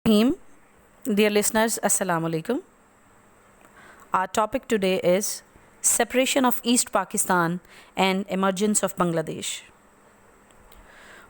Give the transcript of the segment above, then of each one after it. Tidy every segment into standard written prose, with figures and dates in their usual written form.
Rahim. Dear listeners, Assalamu alaikum. Our topic today is separation of East Pakistan and emergence of Bangladesh.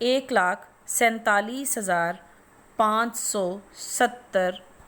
1,47,570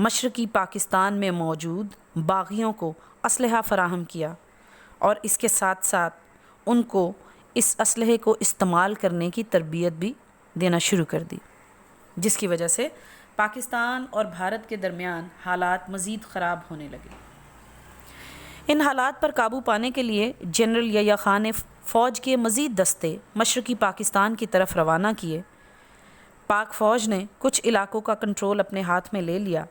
مشرقی پاکستان میں موجود باغیوں کو اسلحہ فراہم کیا اور اس کے ساتھ ساتھ ان کو اس اسلحے کو استعمال کرنے کی تربیت بھی دینا شروع کر دی، جس کی وجہ سے پاکستان اور بھارت کے درمیان حالات مزید خراب ہونے لگے۔ ان حالات پر قابو پانے کے لیے جنرل یحییٰ خان نے فوج کے مزید دستے مشرقی پاکستان کی طرف روانہ کیے۔ پاک فوج نے کچھ علاقوں کا کنٹرول اپنے ہاتھ میں لے لیا،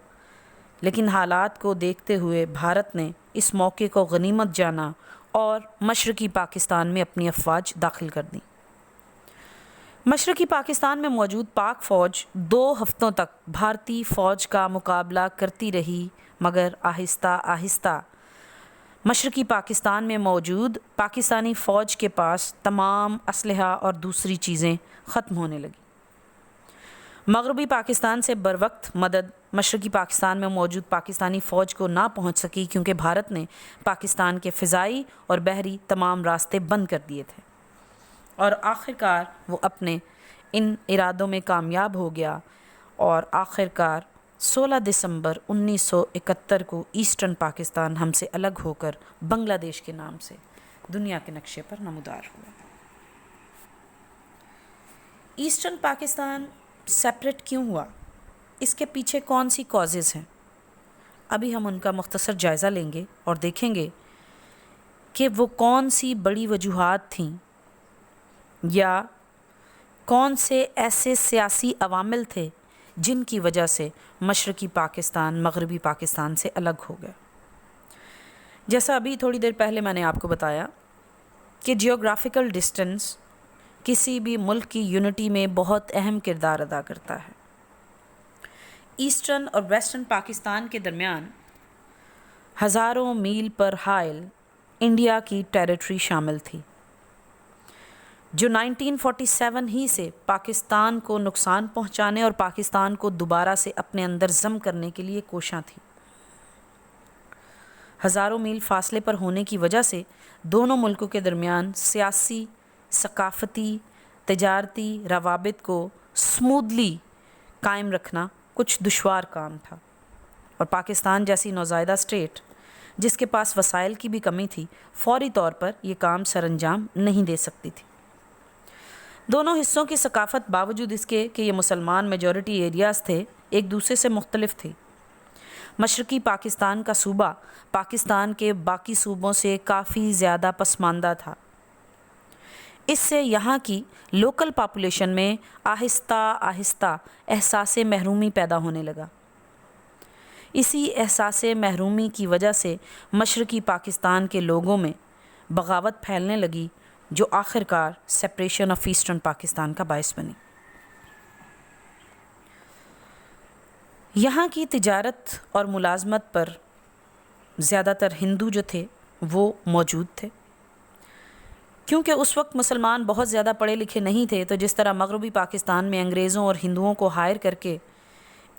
لیکن حالات کو دیکھتے ہوئے بھارت نے اس موقع کو غنیمت جانا اور مشرقی پاکستان میں اپنی افواج داخل کر دیں۔ مشرقی پاکستان میں موجود پاک فوج 2 ہفتوں تک بھارتی فوج کا مقابلہ کرتی رہی، مگر آہستہ آہستہ مشرقی پاکستان میں موجود پاکستانی فوج کے پاس تمام اسلحہ اور دوسری چیزیں ختم ہونے لگیں۔ مغربی پاکستان سے بروقت مدد مشرقی پاکستان میں موجود پاکستانی فوج کو نہ پہنچ سکی، کیونکہ بھارت نے پاکستان کے فضائی اور بحری تمام راستے بند کر دیے تھے، اور آخرکار وہ اپنے ان ارادوں میں کامیاب ہو گیا اور آخرکار 16 دسمبر 1971 کو ایسٹرن پاکستان ہم سے الگ ہو کر بنگلہ دیش کے نام سے دنیا کے نقشے پر نمودار ہوا۔ ایسٹرن پاکستان سیپریٹ کیوں ہوا؟ اس کے پیچھے کون سی کازز ہیں؟ ابھی ہم ان کا مختصر جائزہ لیں گے اور دیکھیں گے کہ وہ کون سی بڑی وجوہات تھیں یا کون سے ایسے سیاسی عوامل تھے جن کی وجہ سے مشرقی پاکستان مغربی پاکستان سے الگ ہو گیا۔ جیسا ابھی تھوڑی دیر پہلے میں نے آپ کو بتایا کہ جیوگرافیکل ڈسٹنس کسی بھی ملک کی یونٹی میں بہت اہم کردار ادا کرتا ہے۔ ایسٹرن اور ویسٹرن پاکستان کے درمیان ہزاروں میل پر حائل انڈیا کی ٹیریٹری شامل تھی، جو 1947 ہی سے پاکستان کو نقصان پہنچانے اور پاکستان کو دوبارہ سے اپنے اندر ضم کرنے کے لیے کوشاں تھی۔ ہزاروں میل فاصلے پر ہونے کی وجہ سے دونوں ملکوں کے درمیان سیاسی، ثقافتی، تجارتی روابط کو سموتھلی قائم رکھنا کچھ دشوار کام تھا، اور پاکستان جیسی نوزائیدہ اسٹیٹ جس کے پاس وسائل کی بھی کمی تھی، فوری طور پر یہ کام سر انجام نہیں دے سکتی تھی۔ دونوں حصوں کی ثقافت باوجود اس کے کہ یہ مسلمان میجورٹی ایریاز تھے، ایک دوسرے سے مختلف تھی۔ مشرقی پاکستان کا صوبہ پاکستان کے باقی صوبوں سے کافی زیادہ پسماندہ تھا۔ اس سے یہاں کی لوکل پاپولیشن میں آہستہ آہستہ احساس محرومی پیدا ہونے لگا۔ اسی احساس محرومی کی وجہ سے مشرقی پاکستان کے لوگوں میں بغاوت پھیلنے لگی، جو آخرکار سپریشن آف ایسٹرن پاکستان کا باعث بنی۔ یہاں کی تجارت اور ملازمت پر زیادہ تر ہندو جو تھے وہ موجود تھے، کیونکہ اس وقت مسلمان بہت زیادہ پڑھے لکھے نہیں تھے، تو جس طرح مغربی پاکستان میں انگریزوں اور ہندوؤں کو ہائر کر کے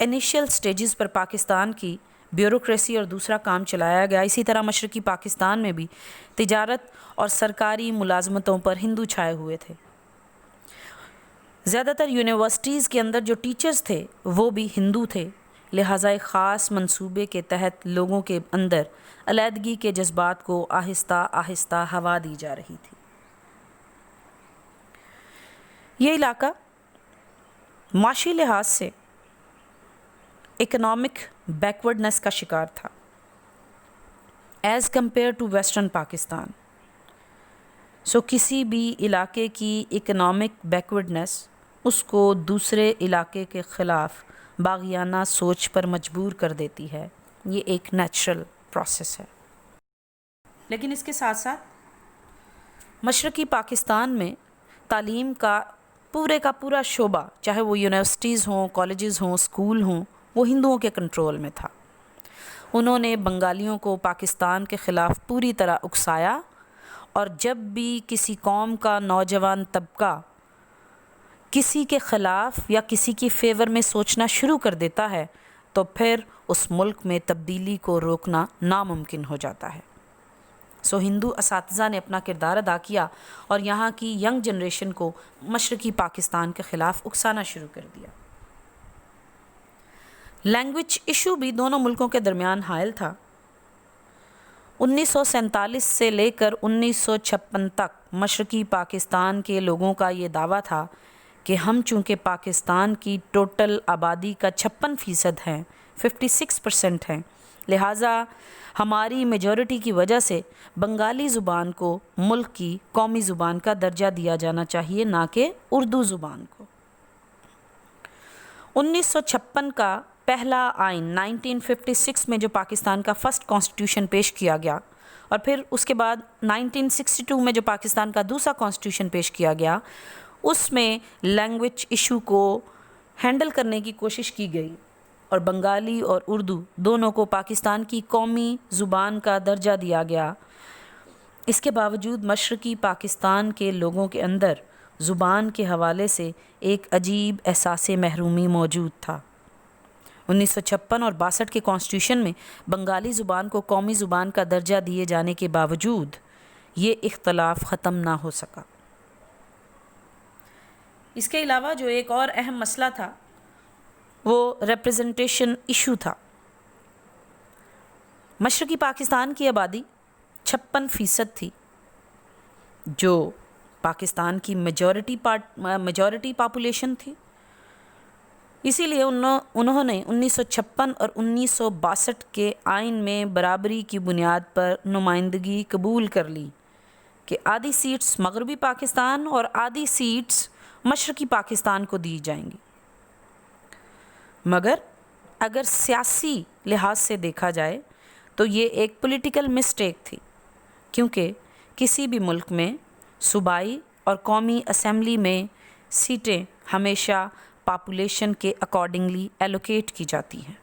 انیشیل سٹیجز پر پاکستان کی بیوروکریسی اور دوسرا کام چلایا گیا، اسی طرح مشرقی پاکستان میں بھی تجارت اور سرکاری ملازمتوں پر ہندو چھائے ہوئے تھے۔ زیادہ تر یونیورسٹیز کے اندر جو ٹیچرز تھے وہ بھی ہندو تھے، لہٰذا ایک خاص منصوبے کے تحت لوگوں کے اندر علیحدگی کے جذبات کو آہستہ آہستہ ہوا دی جا رہی تھی۔ یہ علاقہ معاشی لحاظ سے اکنامک بیکورڈنس کا شکار تھا as compare to western Pakistan. کسی بھی علاقے کی اکنامک بیکورڈنس اس کو دوسرے علاقے کے خلاف باغیانہ سوچ پر مجبور کر دیتی ہے، یہ ایک نیچرل پروسیس ہے۔ لیکن اس کے ساتھ ساتھ مشرقی پاکستان میں تعلیم کا پورا شعبہ، چاہے وہ یونیورسٹیز ہوں، کالجز ہوں، اسکول ہوں، وہ ہندوؤں کے کنٹرول میں تھا۔ انہوں نے بنگالیوں کو پاکستان کے خلاف پوری طرح اکسایا، اور جب بھی کسی قوم کا نوجوان طبقہ کسی کے خلاف یا کسی کی فیور میں سوچنا شروع کر دیتا ہے تو پھر اس ملک میں تبدیلی کو روکنا ناممکن ہو جاتا ہے۔ ہندو اساتذہ نے اپنا کردار ادا کیا اور یہاں کی ینگ جنریشن کو مشرقی پاکستان کے خلاف اکسانا شروع کر دیا۔ لینگویج ایشو بھی دونوں ملکوں کے درمیان حائل تھا۔ 1947 سے لے کر 1956 تک مشرقی پاکستان کے لوگوں کا یہ دعویٰ تھا کہ ہم چونکہ پاکستان کی ٹوٹل آبادی کا 56% ہیں، 56% ہیں، لہٰذا ہماری میجورٹی کی وجہ سے بنگالی زبان کو ملک کی قومی زبان کا درجہ دیا جانا چاہیے، نہ کہ اردو زبان کو۔ 1956 کا پہلا آئین 1956 میں جو پاکستان کا فرسٹ کانسٹیٹیوشن پیش کیا گیا، اور پھر اس کے بعد 1962 میں جو پاکستان کا دوسرا کانسٹیٹیوشن پیش کیا گیا، اس میں لینگویج ایشو کو ہینڈل کرنے کی کوشش کی گئی اور بنگالی اور اردو دونوں کو پاکستان کی قومی زبان کا درجہ دیا گیا۔ اس کے باوجود مشرقی پاکستان کے لوگوں کے اندر زبان کے حوالے سے ایک عجیب احساس محرومی موجود تھا۔ 1956 اور 62 کے کانسٹیٹیوشن میں بنگالی زبان کو قومی زبان کا درجہ دیے جانے کے باوجود یہ اختلاف ختم نہ ہو سکا۔ اس کے علاوہ جو ایک اور اہم مسئلہ تھا وہ ریپرزنٹیشن ایشو تھا۔ مشرقی پاکستان کی آبادی 56% تھی، جو پاکستان کی میجورٹی پاپولیشن تھی۔ اسی لیے انہوں نے 1956 اور 1962 کے آئین میں برابری کی بنیاد پر نمائندگی قبول کر لی کہ آدھی سیٹس مغربی پاکستان اور آدھی سیٹس مشرقی پاکستان کو دی جائیں گی۔ مگر اگر سیاسی لحاظ سے دیکھا جائے تو یہ ایک پولیٹیکل مسٹیک تھی، کیونکہ کسی بھی ملک میں صوبائی اور قومی اسمبلی میں سیٹیں ہمیشہ پاپولیشن کے اکارڈنگلی ایلوکیٹ کی جاتی ہیں۔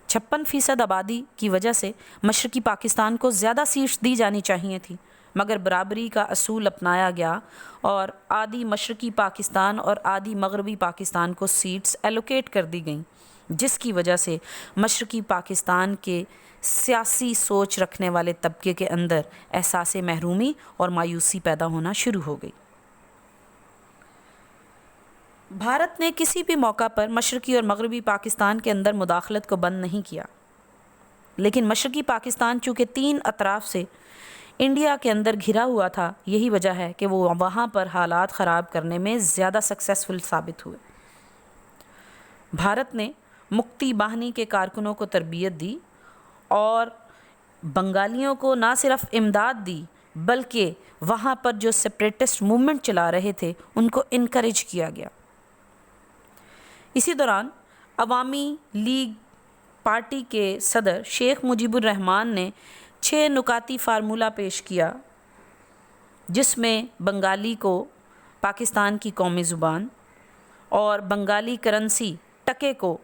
56% آبادی کی وجہ سے مشرقی پاکستان کو زیادہ سیٹس دی جانی چاہیے تھی، مگر برابری کا اصول اپنایا گیا اور آدھی مشرقی پاکستان اور آدھی مغربی پاکستان کو سیٹس ایلوکیٹ کر دی گئیں، جس کی وجہ سے مشرقی پاکستان کے سیاسی سوچ رکھنے والے طبقے کے اندر احساس محرومی اور مایوسی پیدا ہونا شروع ہو گئی۔ بھارت نے کسی بھی موقع پر مشرقی اور مغربی پاکستان کے اندر مداخلت کو بند نہیں کیا، لیکن مشرقی پاکستان چونکہ 3 اطراف سے انڈیا کے اندر گھرا ہوا تھا، یہی وجہ ہے کہ وہ وہاں پر حالات خراب کرنے میں زیادہ سکسیسفل ثابت ہوئے۔ بھارت نے مکتی باہنی کے کارکنوں کو تربیت دی اور بنگالیوں کو نہ صرف امداد دی بلکہ وہاں پر جو سپریٹسٹ موومنٹ چلا رہے تھے ان کو انکریج کیا گیا۔ اسی دوران عوامی لیگ پارٹی کے صدر شیخ مجیب الرحمان نے 6 نکاتی فارمولہ پیش کیا، جس میں بنگالی کو پاکستان کی قومی زبان اور بنگالی کرنسی ٹکے کو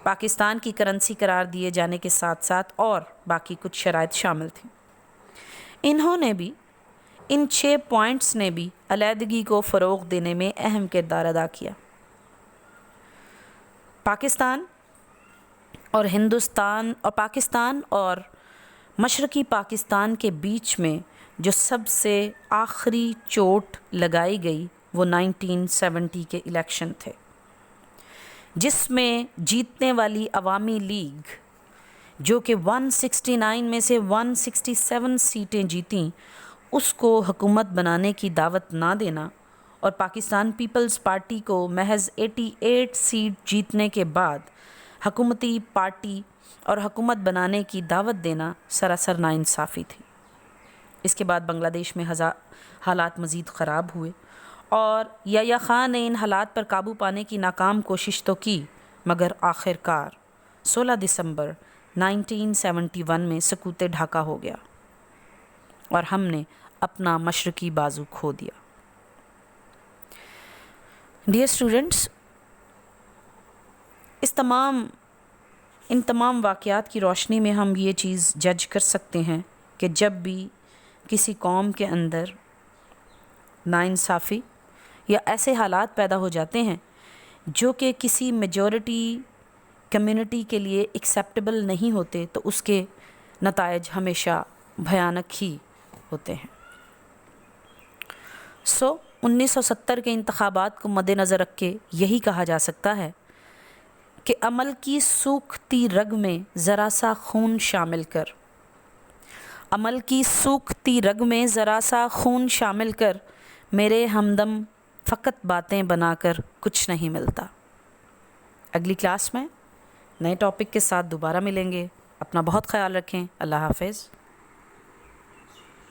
پاکستان کی کرنسی قرار دیے جانے کے ساتھ ساتھ اور باقی کچھ شرائط شامل تھیں۔ ان 6 پوائنٹس نے بھی علیحدگی کو فروغ دینے میں اہم کردار ادا کیا۔ پاکستان اور مشرقی پاکستان کے بیچ میں جو سب سے آخری چوٹ لگائی گئی وہ 1970 کے الیکشن تھے، جس میں جیتنے والی عوامی لیگ جو کہ 169 میں سے 167 سیٹیں جیتیں، اس کو حکومت بنانے کی دعوت نہ دینا اور پاکستان پیپلز پارٹی کو محض 88 سیٹ جیتنے کے بعد حکومتی پارٹی اور حکومت بنانے کی دعوت دینا سراسر ناانصافی تھی۔ اس کے بعد بنگلہ دیش میں حالات مزید خراب ہوئے اور یحییٰ خان نے ان حالات پر قابو پانے کی ناکام کوشش تو کی، مگر آخر کار 16 دسمبر 1971 میں سقوط ڈھاکہ ہو گیا اور ہم نے اپنا مشرقی بازو کھو دیا۔ ڈیئر اسٹوڈنٹس، ان تمام واقعات کی روشنی میں ہم یہ چیز جج کر سکتے ہیں کہ جب بھی کسی قوم کے اندر ناانصافی یا ایسے حالات پیدا ہو جاتے ہیں جو کہ کسی میجورٹی کمیونٹی کے لیے ایکسیپٹیبل نہیں ہوتے، تو اس کے نتائج ہمیشہ بھیانک ہی ہوتے ہیں۔ 1970 کے انتخابات کو مد نظر رکھ کے یہی کہا جا سکتا ہے کہ عمل کی سوکھتی رگ میں ذرا سا خون شامل کر، عمل کی سوکھتی رگ میں ذرا سا خون شامل کر، میرے ہمدم فقط باتیں بنا کر کچھ نہیں ملتا۔ اگلی کلاس میں نئے ٹاپک کے ساتھ دوبارہ ملیں گے۔ اپنا بہت خیال رکھیں۔ اللہ حافظ۔